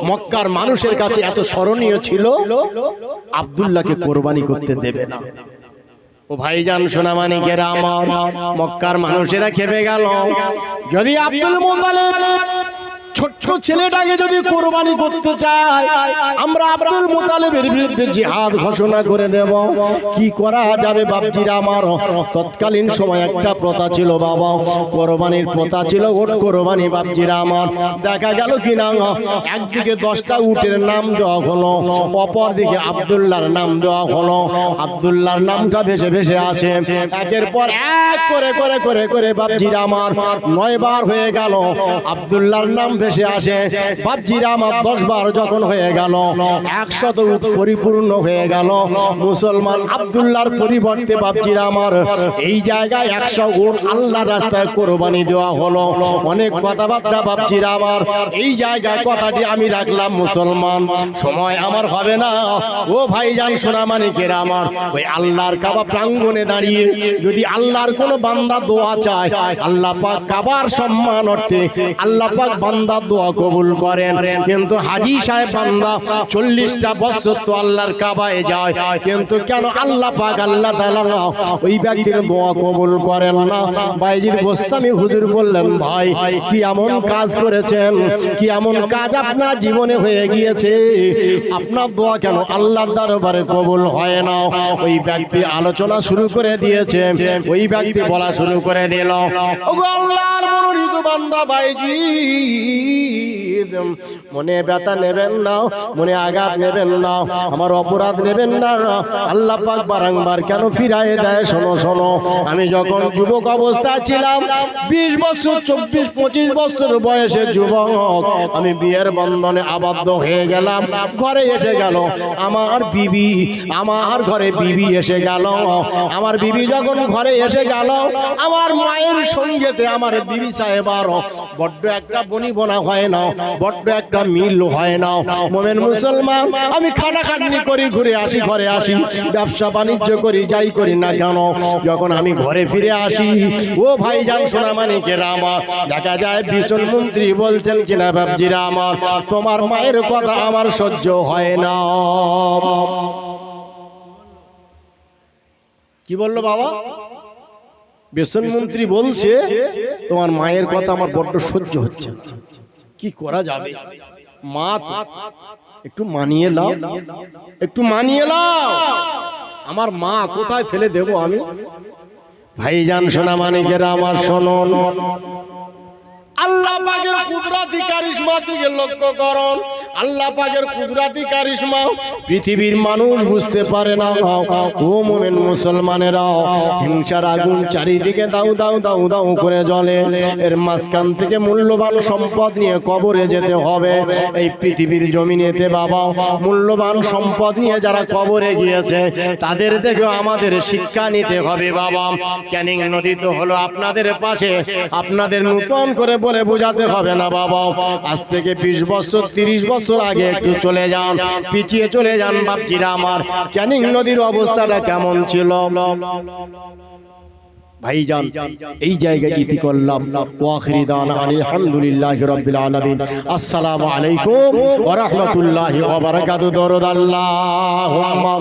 মক্কার মানুষের কাছে এত স্মরণীয় ছিল, আব্দুল্লাহকে কোরবানি করতে দেবে না। ও ভাইজান সোনামানিকেরা আমার, মক্কার মানুষেরা খেপে গেল। যদি আব্দুল মুতালিব ছোট্ট ছেলেটাকে যদি কোরবানি করতে চায়, আমরা আব্দুল মুতালিবের বিরুদ্ধে জিহাদ ঘোষণা করে দেব। কি করা যাবে বাপজিরা আমার? তৎকালীন সময় একটা প্রথা ছিল বাবা, কোরবানির প্রথা ছিল ওট কোরবানি বাপজিরা আমার। দেখা গেল কি না, একদিকে 10টা উটের নাম দেওয়া হলো, অপর দিকে আব্দুল্লাহর নাম দেওয়া হলো। আব্দুল্লাহর নামটা ভেসে ভেসে আছে, একের পর এক করে করে করে করে বাপজিরা আমার 9 বার হয়ে গেল আব্দুল্লাহর নাম ভেসে আসে। বাপজিরা আমার 10 বার যখন হয়ে গেল, 100 উট পরিপূর্ণ হয়ে গেল। মুসলমান আব্দুল্লাহর পরিবর্তে বাপজিরা আমার এই জায়গায় 100 উট আল্লাহর রাস্তায় কোরবানি দেওয়া হলো। অনেক কথাবার্তা বাপজিরা আমার, এই জায়গায় কথাটি আমি রাখলাম মুসলমান, সময় আমার হবে না। ও ভাইজান সোনামানিকেরা আমার, ওই আল্লাহর কাবা প্রাঙ্গণে দাঁড়িয়ে যদি আল্লাহর কোনো বান্দা দোয়া চায়, আল্লাহ পাক কাবার সম্মান অর্থে আল্লাহ পাক বান্দা দোয়া কবুল করেন। কিন্তু হাজী সাহেব বান্দা 40টা বছর তো আল্লাহর কাবায় যায়, কিন্তু কেন আল্লাহ পাক আল্লাহ তাআলা ওই ব্যক্তির দোয়া কবুল করেন না? বাইজিদ বোস্তামি হুজুর বললেন, ভাই কি এমন কাজ করেছেন, কি এমন কাজ আপনার জীবনে হয়ে গিয়েছে, আপনার দোয়া কেন আল্লাহর দরবারে কবুল হয় না? ওই ব্যক্তি আলোচনা শুরু করে দিয়েছে, ওই ব্যক্তি বলা শুরু করে দিল, ওগো আল্লাহর মনোনীত বান্দা বাইজিদ, মনে ব্যথা নেবেন না, মনে আঘাত নেবেন না, আমার অপরাধ নেবেন না। আল্লাহ পাক বারংবার কেন ফিরায় দেয়? শোনো শোনো, আমি যখন যুবক অবস্থায় ছিলাম, 20 বছর 24-25 বছর বয়সের যুবক, আমি বিয়ের বন্ধনে আবদ্ধ হয়ে গেলাম। ঘরে এসে গেল আমার বিবি, আমার ঘরে বিবি এসে গেল। আমার বিবি যখন ঘরে এসে গেল, আমার মায়ের সঙ্গেতে আমার বিবি সাহেবার বড্ড একটা বনিবনা হয় না, বড্ড একটা মিল হয় না। মোমেন মুসলমান, আমি খাটাখাটনি করি, ঘুরে আসি, ঘরে আসি, ব্যবসা বাণিজ্য করি, যাই করি না কেন, যখন আমি ঘরে ফিরে আসি, ও ভাইজান সোনামানিকেরা আমার, দেখা যায় ভীষণ মন্ত্রী বলছেন কিনা, বাপজিরা আমার, তোমার মায়ের কথা আমার সহ্য হয় না। কি বললো বাবা? বেসন মন্ত্রী বলছে তোমার মায়ের কথা আমার বড্ড সহ্য হচ্ছে না, কি করা যাবে? মা একটু মানিয়ে লাও, একটু মানিয়ে লাও, আমার মা কোথায় ফেলে দেব আমি? ভাইজান সোনামানিকেরা আমার শুনুন, আল্লাহ পাকের কুদরতি কারিশমা থেকে লক্ষ্য করুন। আল্লাহ পাকের কুদরতি কারিশমা পৃথিবীর মানুষ বুঝতে পারে না। ও মুমিন মুসলমানেরা, হিংসার আগুন চারিদিকে দাউ দাউ দাউ দাউ করে জ্বলে, এর মাঝখান থেকে মূল্যবান সম্পদ নিয়ে কবরে যেতে হবে। এই পৃথিবীর জমিনেতে বাবা, মূল্যবান সম্পদ নিয়ে যারা কবরে গিয়েছে, তাদের থেকে আমাদের শিক্ষা নিতে হবে বাবা। ক্যানিং নদী তো হলো আপনাদের পাশে, আপনাদের নতুন করে বলে বোঝাতে হবে না বাবা। আজ থেকে 20 বছর 30 বছর আগে একটু চলে যান, পিছিয়ে চলে যান বাপজিরা আমার, ক্যানিং নদীর অবস্থাটা কেমন ছিল? ভাইজান এই জায়গায় ইতি করলাম। ওয়াখিরি দাওয়ানা আলহামদুলিল্লাহি রাব্বিল আলামিন। আসসালামু আলাইকুম ওয়া রাহমাতুল্লাহি ওয়া বারাকাতুহু। দরুদ আল্লাহুম্মা